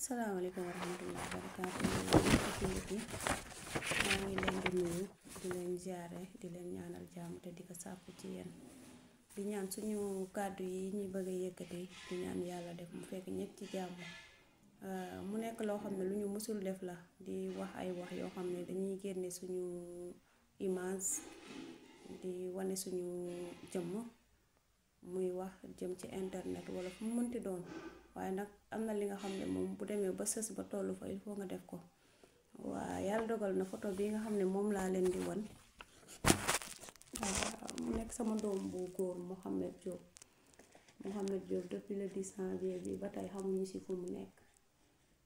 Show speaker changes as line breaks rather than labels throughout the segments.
Assalamualaikum warahmatullahi wabarakatuh. Ci maa ngi leen di nuyu di leen ziaré di leen ñaanal jàmm te di ko sàkku ci yéen di ñaan suñu kàddu yi ñi bëgg a yëkkati di ñaan yàlla def mu fekk ñëpp ci jàmm. Mu nekk loo xam ne lu ñu mësul def la di wax ay wax yoo xam ne dañuy génne suñu image di wane suñu jëmm muy wax jëm ci internet wala fu mu mënti doon. waaye nag am na li nga xam ne moom bu demee ba sës ba tollu fa il faut nga def ko. waa yàlla dogal na photo bi nga xam ne moom laa leen di wan mu nekk sama doom bu góor Mouhamed Diop depuis le 10 janvier bi ba tey xamuñu ci fu mu nekk.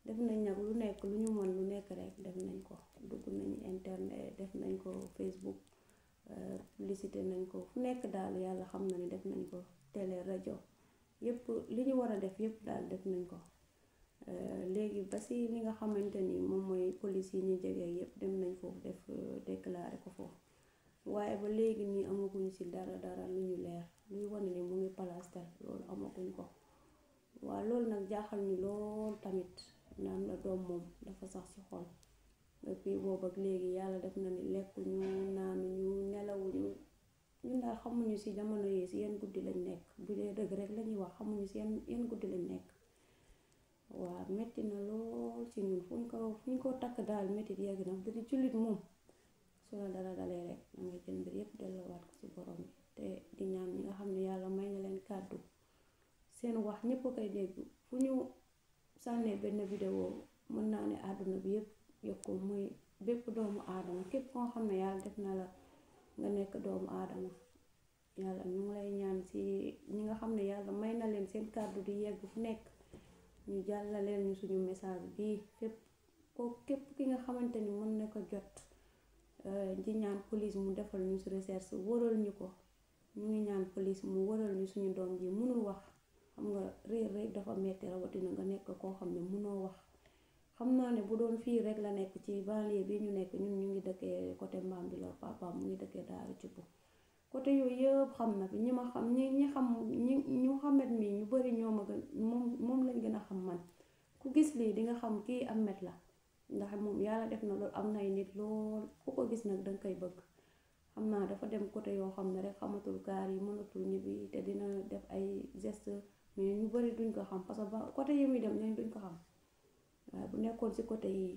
def nañ nag lu nekk lu ñu mën lu nekk rek def nañ ko dugg nañu internet def nañ ko Facebook publicité nañ ko fu nekk daal yàlla xam na ni def nañ ko télé rajo yépp li ñu war a def yépp daal def nañ ko. léegi ba si li nga xamante ni moom mooy police yi ñu jege yépp dem nañ foofu def déclaré ko foofu waaye ba léegi nii amaguñ ci dara lu ñu leer luy wane ni mu ngi place tel loolu amaguñ ko. waa loolu nag jaaxal ñu lool tamit naan la doom moom dafa sax ci xol depuis boobu ak léegi yàlla def na ni lekkuñu naanuñu nelawuñu ñun daal xamuñu ci jamono yi ci yenn guddi lañ nekk bu dee dëgg rek lañuy wax xamuñu ci yenn guddi lañ nekk. waa metti na lool ci ñun fuñ ko takk daal metti yegg na bu di jullit moom su la dara dalee rek dangay jël mbir yépp delloowaat ko ci borom bi te di ñaan ñi nga xam ne yàlla may na leen kàddu seen wax ñépp a koy dégg fu ñu sànnee benn vidéo mën naa ne àdduna bi yépp yëg ko muy bépp doomu aadama képp koo xam ne yàlla def na la nga nekk doomu aadama yàlla ñu ngi lay ñaan ci ñi nga xam ne yàlla may na leen seen kàddu di yegg fu nekk ñu jàllaleel ñu suñu message bii képp ki nga xamante ni mën na ko jot di ñaan police mu defal ñu ci recherche wëral ñu ko. ñu ngi ñaan police mu wëral ñu suñu doom ji mënul wax xam nga réer rek dafa metti rawatina nga nekk koo xam ne mënoo wax. xam naa ne bu doon fii rek la nekk ci banlieue bi ñu nekk ñun ñu ngi dëkkee côté Mbambilor papa mu ngi dëkkee Daaru Cubb côté yooyu yëpp xam na fi ñi ma xam ñu xamet mi ñu bari ñoo ma gën moom lañ gën a xam man ku gis lii di nga xam kii Ameth la ndax moom yàlla def na loolu am nay nit lool ku ko gis nag danga koy bëgg. xam naa dafa dem côté yoo xam ne rek xamatul gaar yi mënatul ñibbi te dina def ay geste mais ñu bari duñ ko xam parce que ba côté yi muy dem ñooñ duñ ko xam. waaye bu nekkoon ci côté yi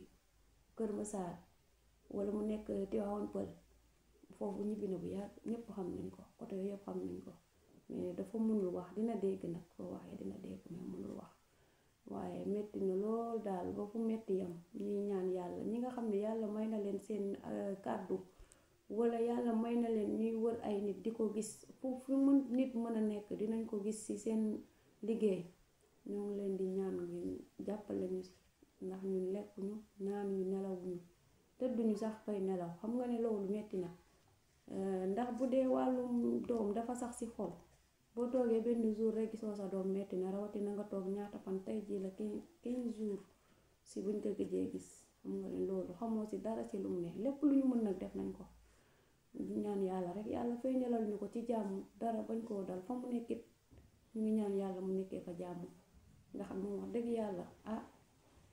Kër Massar wala mu nekk Tivaouane Peulh foofu ñibbi na bu yàgg ñépp xam nañ ko côté yooyu yëpp xam nañ ko mais dafa mënul wax dina dégg nag soo waxee dina dégg mais mënul wax. waaye metti na lool daal ba fu metti yam ñuy ñaan yàlla ñi nga xam ne yàlla may na leen seen kàddu wala yàlla may na leen ñuy wër ay nit di ko gis fu nit mën a nekk dinañ ko gis ci seen liggéey ñoo ngi leen di ñaan ngeen jàppale ñu ci ndax ñun lekkuñu naanuñu nelawuñu tëdduñu sax fay nelaw xam nga ne loolu metti na. ndax bu dee wàllum doom dafa sax ci xol boo toogee benn jour rek gisoo sa doom metti na rawatina nga toog ñaata fan tey jii la 15 jours ci buñ ko gëjee gis xam nga ne loolu xamoo ci dara ci lu mu ne lépp lu ñu mën nag def nañ ko. di ñaan yàlla rek yàlla feeñalal ñu ko ci jàmm dara bañ koo dal fa mu nekkit ñu ngi ñaan yàlla mu nekkee fa jàmm ndax moom wax dëgg yàlla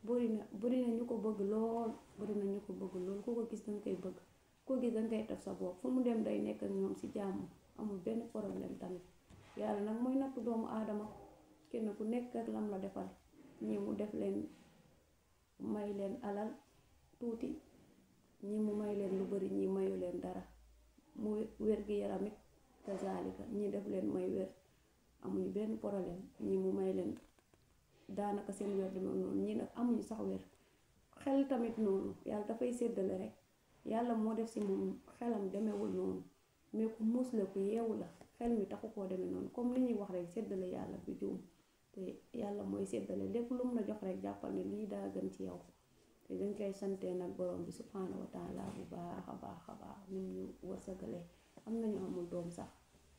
bari na ñu ko bëgg lool ku ko gis danga koy bëgg ku ko gis danga koy def sa bopp fu mu dem day nekk ak ñoom ci jàmm amul benn problème tamit. yàlla nag mooy nattu doomu aadama kenn ku nekk ak lam la defal ñi mu def leen may leen alal tuuti ñi mu may leen lu bari ñi mayu leen dara mu wér gi yaramit kazalika ñi def leen may wér amuñu benn problème ñi mu may leen daanaka seen wér di noonu ñi nag amuñu sax wér. xel tamit noonu yàlla dafay séddale rek yàlla moo def ci moom xelam demewul noonu mais ku muus la ku yeewu la xel mi taxu koo demee noonu comme li ñuy wax rek séddale yàlla bi juum te yàlla mooy séddale lépp lu mu la jox rek jàppal ne lii daa gën ci yow te dañ koy sante nag borom bi subhanahu wa taala bu baax a baax nim ñu wërsëgalee am nañu amul doom sax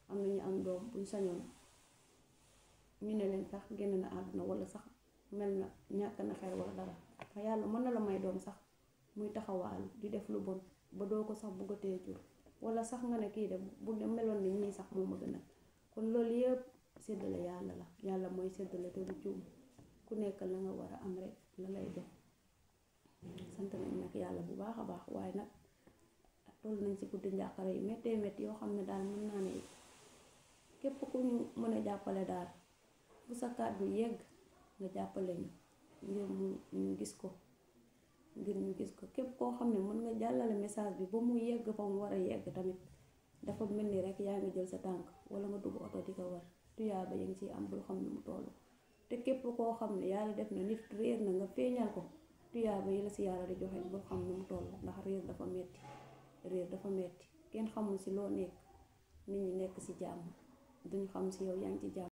am nañu am doom buñ sañoon ñu ne leen sax génn na àdduna wala sax mel na ñàkk na xel wala dara te yàlla mën na la may doom sax muy taxawaalu di def lu bon ba doo ko sax bëggatee jur wala sax nga ne kii de bu meloon ni ñii sax moo ma gën a kon loolu yëpp séddale yàlla la yàlla mooy séddale te du juum ku nekk la nga war a am rek la lay def. sant nañ nag yàlla bu baax a baax, waaye nag toll nañ ci guddi njàqare yu méttee métti yoo xam ne daal mën naa ne képp ku ñu mën a jàppale daal bu sa kàddu yegg nga jàppale ñu ngir ñu gis ko, képp koo xam ne mën nga jàllale message bi ba mu yegg fa mu war a yegg tamit dafa mel ni rek yaa ngi jël sa tànk wala nga dugg oto di ko war tuyaaba ya ngi ciy am bul xam ne mu toll. te képp koo xam ne yàlla def na nit réer na nga feeñal ko tuyaaba yi la si yàlla di joxe bul xam ne mu toll, ndax réer dafa metti kenn xamul si loo nekk, nit ñi nekk si jàmm duñ xam si yow yaa ngi ci jàmm.